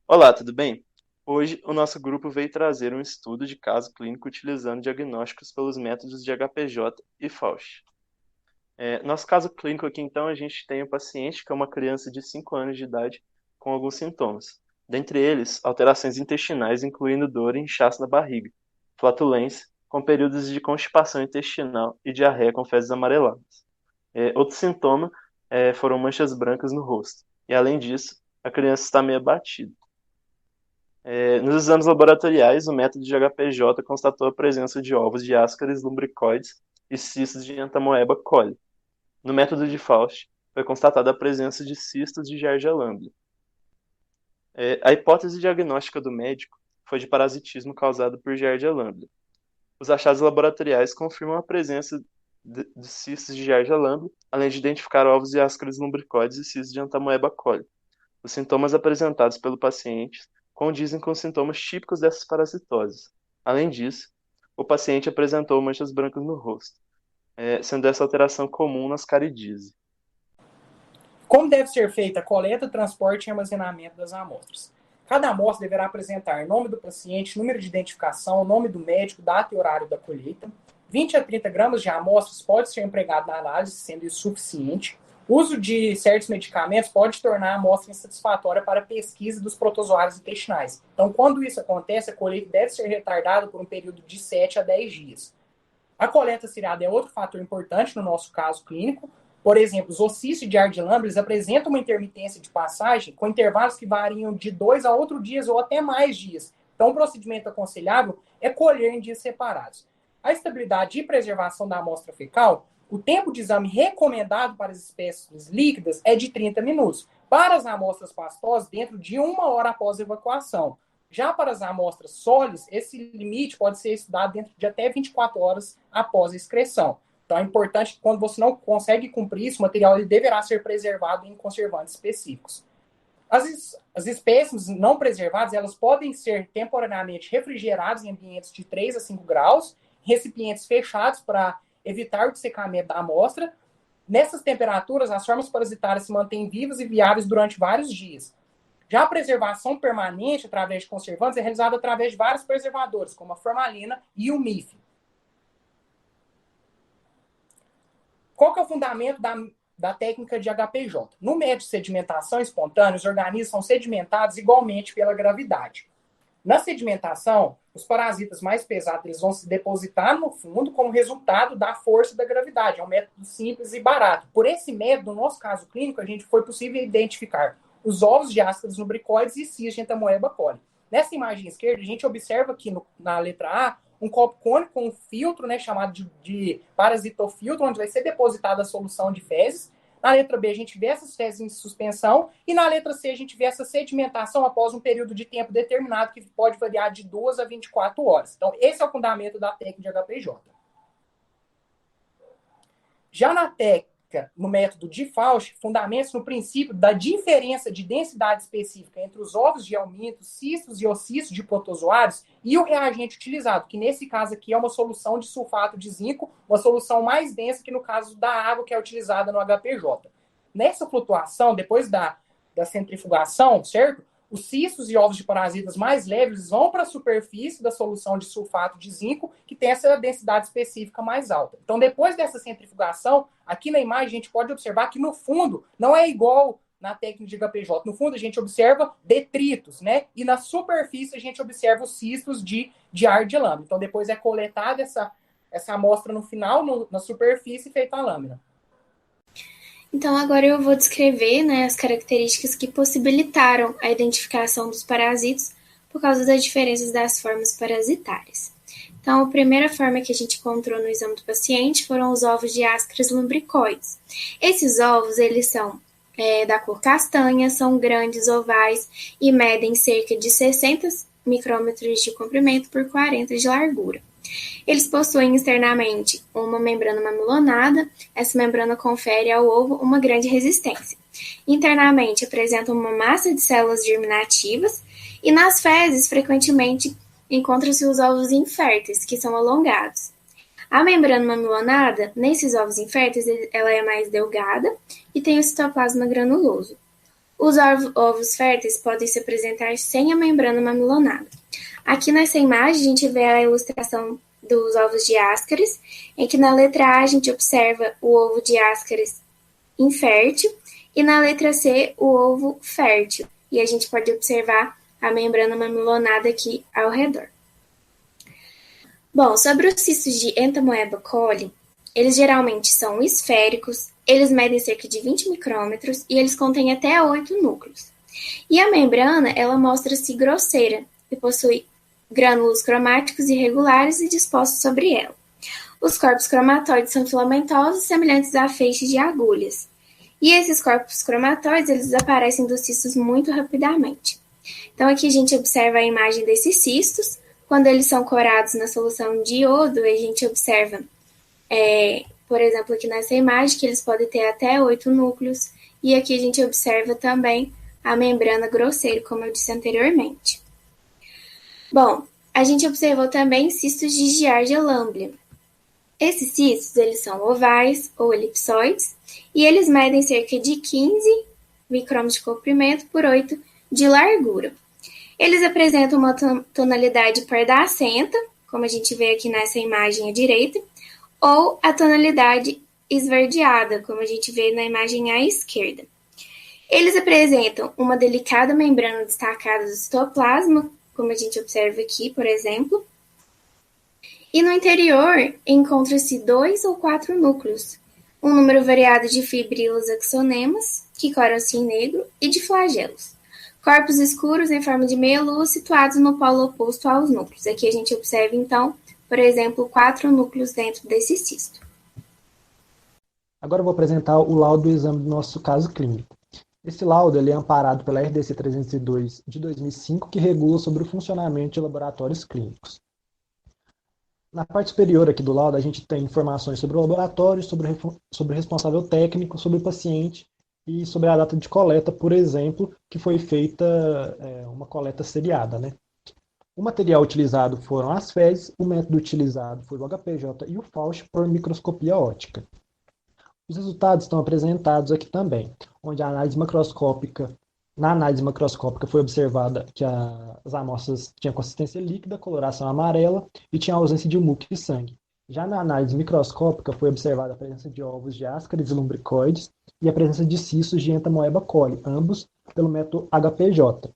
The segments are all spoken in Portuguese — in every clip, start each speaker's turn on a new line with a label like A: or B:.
A: Olá, tudo bem? Hoje, o nosso grupo veio trazer um estudo de caso clínico utilizando diagnósticos pelos métodos de HPJ e FAUST. Nosso caso clínico aqui, então, a gente tem um paciente que é uma criança de 5 anos de idade com alguns sintomas. Dentre eles, alterações intestinais, incluindo dor e inchaço na barriga, flatulência, com períodos de constipação intestinal e diarreia com fezes amareladas. Outro sintoma foram manchas brancas no rosto. E, além disso, a criança está meio abatida. Nos exames laboratoriais, o método de HPJ constatou a presença de ovos de Ascaris lumbricoides e cistos de Entamoeba coli. No método de Faust, foi constatada a presença de cistos de Giardia lamblia. A hipótese diagnóstica do médico foi de parasitismo causado por Giardia lamblia. Os achados laboratoriais confirmam a presença de cistos de Giardia lamblia, além de identificar ovos de Ascaris lumbricoides e cistos de Entamoeba coli. Os sintomas apresentados pelo paciente condizem com os sintomas típicos dessas parasitoses. Além disso, o paciente apresentou manchas brancas no rosto, sendo essa alteração comum nas caridíase.
B: Como deve ser feita a coleta, transporte e armazenamento das amostras? Cada amostra deverá apresentar nome do paciente, número de identificação, nome do médico, data e horário da colheita. 20 a 30 gramas de amostras pode ser empregado na análise, sendo isso suficiente. O uso de certos medicamentos pode tornar a amostra insatisfatória para a pesquisa dos protozoários intestinais. Então, quando isso acontece, a colheita deve ser retardada por um período de 7 a 10 dias. A coleta seriada é outro fator importante no nosso caso clínico. Por exemplo, os ossícios de Giardia lamblia apresentam uma intermitência de passagem com intervalos que variam de 2 a outros dias ou até mais dias. Então, o procedimento aconselhável é colher em dias separados. A estabilidade e preservação da amostra fecal, o tempo de exame recomendado para as espécies líquidas é de 30 minutos. Para as amostras pastosas, dentro de 1 hora após a evacuação. Já para as amostras sólidas, esse limite pode ser estudado dentro de até 24 horas após a excreção. Então é importante que quando você não consegue cumprir isso, o material ele deverá ser preservado em conservantes específicos. As espécies não preservadas, elas podem ser temporariamente refrigeradas em ambientes de 3 a 5 graus, recipientes fechados para evitar o dessecamento da amostra. Nessas temperaturas, as formas parasitárias se mantêm vivas e viáveis durante vários dias. Já a preservação permanente através de conservantes é realizada através de vários preservadores, como a formalina e o MIF. Qual que é o fundamento da técnica de HPJ? No método de sedimentação espontânea, os organismos são sedimentados igualmente pela gravidade. Na sedimentação, os parasitas mais pesados eles vão se depositar no fundo como resultado da força da gravidade. É um método simples e barato. Por esse método, no nosso caso clínico, a gente foi possível identificar os ovos de Ascaris lumbricoides e cis de Entamoeba coli. Nessa imagem esquerda, a gente observa aqui na letra A um copo cônico com um filtro, né, chamado de parasitofiltro, onde vai ser depositada a solução de fezes. Na letra B, a gente vê essas fezes em suspensão. E na letra C, a gente vê essa sedimentação após um período de tempo determinado, que pode variar de 2 a 24 horas. Então, esse é o fundamento da técnica de HPJ. Já na técnica, no método de Faust, fundamenta-se no princípio da diferença de densidade específica entre os ovos de helmintos, cistos e ossícios de protozoários e o reagente utilizado, que nesse caso aqui é uma solução de sulfato de zinco, uma solução mais densa que no caso da água que é utilizada no HPJ. Nessa flutuação, depois da centrifugação, certo? Os cistos e ovos de parasitas mais leves vão para a superfície da solução de sulfato de zinco, que tem essa densidade específica mais alta. Então, depois dessa centrifugação, aqui na imagem a gente pode observar que no fundo não é igual na técnica de HPJ. No fundo a gente observa detritos, né? E na superfície a gente observa os cistos de Giardia lamblia. Então, depois é coletada essa amostra no final, na superfície, e feita a lâmina.
C: Então, agora eu vou descrever, né, as características que possibilitaram a identificação dos parasitos por causa das diferenças das formas parasitárias. Então, a primeira forma que a gente encontrou no exame do paciente foram os ovos de Ascaris lumbricoides. Esses ovos, eles são da cor castanha, são grandes, ovais e medem cerca de 60 micrômetros de comprimento por 40 de largura. Eles possuem externamente uma membrana mamilonada. Essa membrana confere ao ovo uma grande resistência. Internamente apresentam uma massa de células germinativas e nas fezes frequentemente encontram-se os ovos inférteis, que são alongados. A membrana mamilonada, nesses ovos inférteis, ela é mais delgada e tem o citoplasma granuloso. Os ovos férteis podem se apresentar sem a membrana mamilonada. Aqui nessa imagem a gente vê a ilustração dos ovos de Ascaris, em que na letra A a gente observa o ovo de Ascaris infértil e na letra C o ovo fértil. E a gente pode observar a membrana mamilonada aqui ao redor. Bom, sobre os cistos de Entamoeba coli, eles geralmente são esféricos, eles medem cerca de 20 micrômetros e eles contêm até 8 núcleos. E a membrana, ela mostra-se grosseira e possui grânulos cromáticos irregulares e dispostos sobre ela. Os corpos cromatóides são filamentosos, semelhantes a feixes de agulhas. E esses corpos cromatóides, eles desaparecem dos cistos muito rapidamente. Então, aqui a gente observa a imagem desses cistos. Quando eles são corados na solução de iodo, a gente observa, por exemplo, aqui nessa imagem, que eles podem ter até 8 núcleos. E aqui a gente observa também a membrana grosseira, como eu disse anteriormente. Bom, a gente observou também cistos de Giardia lamblia. Esses cistos, eles são ovais ou elipsoides e eles medem cerca de 15 micrômetros de comprimento por 8 de largura. Eles apresentam uma tonalidade pardacenta, como a gente vê aqui nessa imagem à direita, ou a tonalidade esverdeada, como a gente vê na imagem à esquerda. Eles apresentam uma delicada membrana destacada do citoplasma, como a gente observa aqui, por exemplo. E no interior encontra-se 2 ou 4 núcleos, um número variado de fibrilas axonemas, que coram-se em negro, e de flagelos. Corpos escuros em forma de meia-lua situados no polo oposto aos núcleos. Aqui a gente observa, então, por exemplo, 4 núcleos dentro desse cisto.
D: Agora eu vou apresentar o laudo do exame do nosso caso clínico. Esse laudo ele é amparado pela RDC 302 de 2005, que regula sobre o funcionamento de laboratórios clínicos. Na parte superior aqui do laudo, a gente tem informações sobre o laboratório, sobre o responsável técnico, sobre o paciente e sobre a data de coleta, por exemplo, que foi feita uma coleta seriada, né? O material utilizado foram as fezes, o método utilizado foi o HPJ e o Fauch por microscopia óptica. Os resultados estão apresentados aqui também, onde na análise macroscópica foi observada que as amostras tinham consistência líquida, coloração amarela e tinha ausência de muco e sangue. Já na análise microscópica foi observada a presença de ovos de Ascaris lumbricoides e a presença de cistos de Entamoeba coli, ambos pelo método HPJ.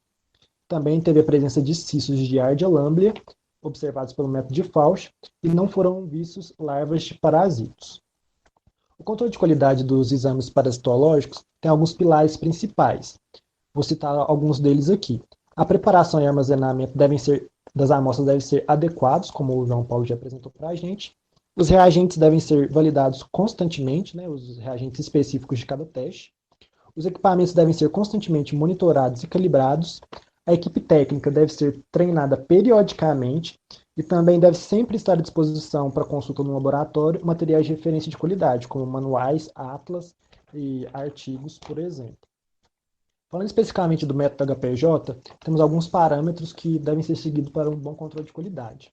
D: Também teve a presença de cistos de Giardia lamblia, observados pelo método de Fauch, e não foram vistos larvas de parasitos. O controle de qualidade dos exames parasitológicos tem alguns pilares principais. Vou citar alguns deles aqui. A preparação e armazenamento das amostras devem ser adequados, como o João Paulo já apresentou para a gente. Os reagentes devem ser validados constantemente, né, os reagentes específicos de cada teste. Os equipamentos devem ser constantemente monitorados e calibrados. A equipe técnica deve ser treinada periodicamente e também deve sempre estar à disposição para consulta no laboratório materiais de referência de qualidade, como manuais, atlas e artigos, por exemplo. Falando especificamente do método HPJ, temos alguns parâmetros que devem ser seguidos para um bom controle de qualidade.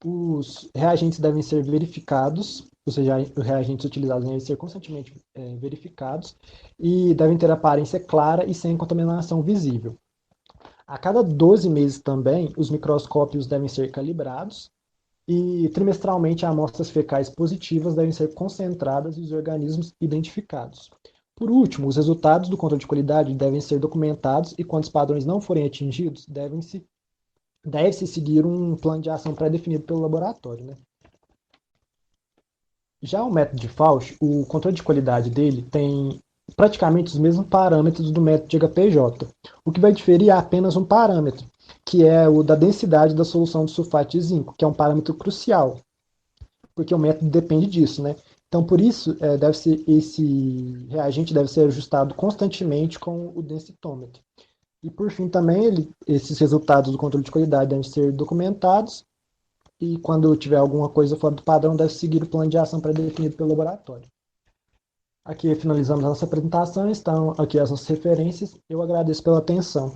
D: Os reagentes devem ser verificados, ou seja, os reagentes utilizados devem ser constantemente verificados e devem ter aparência clara e sem contaminação visível. A cada 12 meses também, os microscópios devem ser calibrados e trimestralmente amostras fecais positivas devem ser concentradas e os organismos identificados. Por último, os resultados do controle de qualidade devem ser documentados e quando os padrões não forem atingidos, deve-se seguir um plano de ação pré-definido pelo laboratório, né? Já o método de Fauch, o controle de qualidade dele tem praticamente os mesmos parâmetros do método de HPJ. O que vai diferir é apenas um parâmetro, que é o da densidade da solução de sulfato de zinco, que é um parâmetro crucial, porque o método depende disso, né? Então, por isso, esse reagente deve ser ajustado constantemente com o densitômetro. E, por fim, também, esses resultados do controle de qualidade devem ser documentados e, quando tiver alguma coisa fora do padrão, deve seguir o plano de ação pré-definido pelo laboratório. Aqui finalizamos a nossa apresentação, estão aqui as nossas referências. Eu agradeço pela atenção.